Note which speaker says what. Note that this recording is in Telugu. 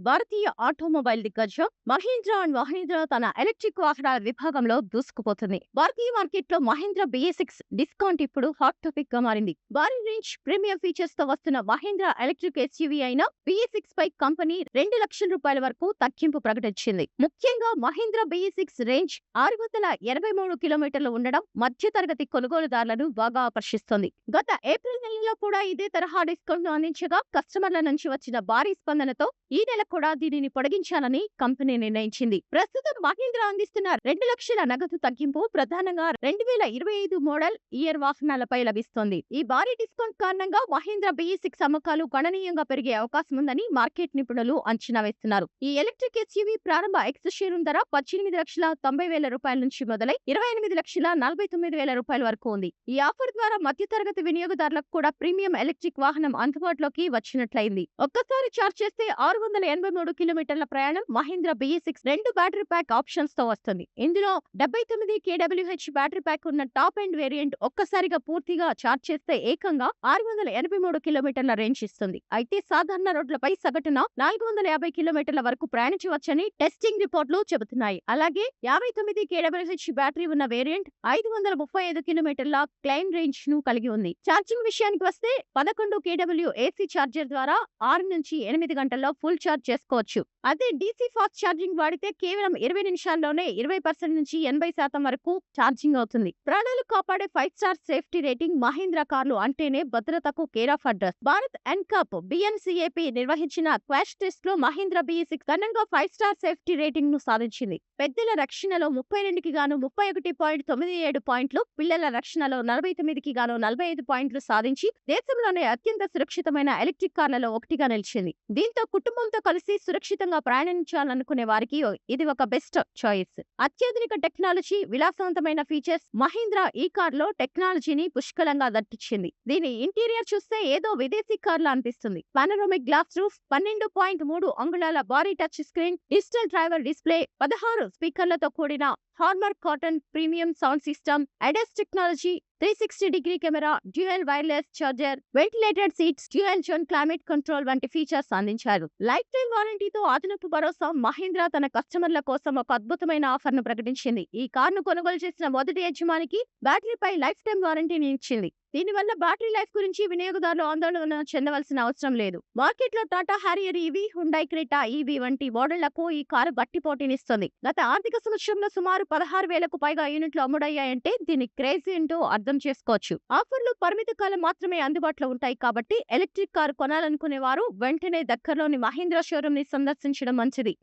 Speaker 1: భారతీయ ఆటోమొబైల్ దిగ్గజం మహీంద్రా అండ్ మహీంద్రా తన ఎలక్ట్రిక్ వాహనాల విభాగంలో దూసుకుపోతుంది. భారతీయ మార్కెట్లో మహీంద్రా BS6 డిస్కౌంట్ ఇప్పుడు హాట్ టాపిక్ గా మారింది. భారీ రేంజ్ ప్రీమియం ఫీచర్స్ తో వస్తున్న మహీంద్రా ఎలక్ట్రిక్ SUV అయిన BS6 పై కంపెనీ ₹2,00,000 వరకు తగ్గింపు ప్రకటించింది. ముఖ్యంగా మహీంద్రా BS6 రేంజ్ 683 కిలోమీటర్లు ఉండడం మధ్యతరగతి కొనుగోలుదారులను బాగా ఆకర్షిస్తోంది. గత ఏప్రిల్ నెలలో కూడా ఇదే తరహా డిస్కౌంట్ ను అందించగా కస్టమర్ల నుంచి వచ్చిన భారీ స్పందనతో ఈ నెల కూడా దీనిని పొడిగించాలని కంపెనీ నిర్ణయించింది. ప్రస్తుతం మహీంద్రా అందిస్తున్న 2,00,000 నగదు తగ్గింపు ప్రధానంగా 2025 మోడల్ ఇయర్ వాహనాలపై లభిస్తోంది. ఈ భారీ డిస్కౌంట్ కారణంగా మహీంద్రా BS6 అమ్మకాలు గణనీయంగా పెరిగే అవకాశం ఉందని మార్కెట్ నిపుణులు అంచనా వేస్తున్నారు. ఈ ఎలక్ట్రిక్ SUV ప్రారంభ ఎక్స్ షోరూం ధర ₹18,90,000 నుంచి మొదలై ₹28,49,000 వరకు ఉంది. ఈ ఆఫర్ ద్వారా మధ్యతరగతి వినియోగదారులకు కూడా ప్రీమియం ఎలక్ట్రిక్ వాహనం అందుబాటులోకి వచ్చినట్లయింది. ఒక్కసారి ఛార్జ్ చేస్తే 683 కిలోమీటర్ల ప్రయాణం Mahindra BS6 2 battery pack options తో వస్తుంది. ఇందులో 79 kWh బ్యాటరీ ప్యాక్ ఉన్న టాప్ ఎండ్ వేరియంట్ ఒక్కసారిగా పూర్తిగా ఛార్జ్ చేస్తే ఏకంగా 683 కిలోమీటర్ల రేంజ్ ఇస్తుంది. అయితే సాధారణ రోడ్లపై సగటున 450 కిలోమీటర్ల వరకు ప్రయాణించవచ్చని టెస్టింగ్ రిపోర్టులు చెబుతున్నాయి. అలాగే 59 kWh బ్యాటరీ ఉన్న వేరియంట్ 535 కిలోమీటర్ల క్లైమ్ రేంజ్ ను కలిగి ఉంది. ఛార్జింగ్ విషయానికి వస్తే 11 kW AC ఛార్జర్ ద్వారా 6 నుంచి 8 గంటల్లో ఫుల్ ఛార్జ్ చేసుకోవచ్చు. అదే DC ఫాస్ట్ ఛార్జింగ్ వాడితే కేవలం 20 నిమిషాల్లోనే 20% నుంచి 80% వరకు ఛార్జింగ్ అవుతుంది. ప్రాణాలు కాపాడే 5 స్టార్ సేఫ్టీ రేటింగ్ మహీంద్రా కార్లు అంటేనే భద్రతకు care of address. Bharat NCAP BNCAP నిర్వహించిన క్వాష్ టెస్ట్ లో మహీంద్రా BS6 ఘనంగా 5 స్టార్ సేఫ్టీ రేటింగ్ ను సాధించింది. పెద్దల రక్షణలో 32కి గాను 31.97 పాయింట్లు, పిల్లల రక్షణలో 49కి గాను 45 పాయింట్లు సాధించి దేశంలోనే అత్యంత సురక్షితమైన ఎలక్ట్రిక్ కార్లలో ఒకటిగా నిలిచింది. దీంతో కుటుంబంతో కలిసి సురక్షితంగా ప్రయాణించాలనుకునే వారికి ఇది ఒక బెస్ట్ చాయిస్. అత్యాధునిక టెక్నాలజీ, విలాసవంతమైన ఫీచర్స్ మహీంద్రా ఈ కార్లో టెక్నాలజీని పుష్కలంగా దట్టించింది. దీని ఇంటీరియర్ చూస్తే ఏదో విదేశీ కార్లా అనిపిస్తుంది. పానోరామిక్ గ్లాస్ రూఫ్, 12.3 అంగుళాల భారీ touch screen, digital driver display, 16 స్పీకర్లతో కూడిన Harman Kardon premium sound system, ADAS technology, 360-డిగ్రీ camera, dual wireless charger, ventilated seats, dual zone climate control వంటి ఫీచర్స్ అందించారు. లైఫ్ టైం వారంటీతో అదనపు భరోసా మహీంద్రా తన కస్టమర్ల కోసం ఒక అద్భుతమైన ఆఫర్ ను ప్రకటించింది. ఈ కారును కొనుగోలు చేసిన మొదటి యజమానికి బ్యాటరీపై లైఫ్ టైం వారంటీని ఇచ్చింది. దీనివల్ల బ్యాటరీ లైఫ్ గురించి వినియోగదారులు ఆందోళన చెందవలసిన అవసరం లేదు. మార్కెట్లో Tata Harrier EV, Hyundai Creta EV వంటి మోడళ్లకు ఈ కారు గట్టి పోటీనిస్తుంది. గత ఆర్థిక సంవత్సరంలో సుమారు 16,000కు పైగా యూనిట్లు అమ్ముడయ్యాయంటే దీని క్రేజ్ ఏంటో అర్థం చేసుకోవచ్చు. ఆఫర్లు పరిమిత కాలం మాత్రమే అందుబాటులో ఉంటాయి కాబట్టి ఎలక్ట్రిక్ కారు కొనాలనుకునే వారు వెంటనే దగ్గరలోని మహీంద్రా షోరూం ని సందర్శించడం మంచిది.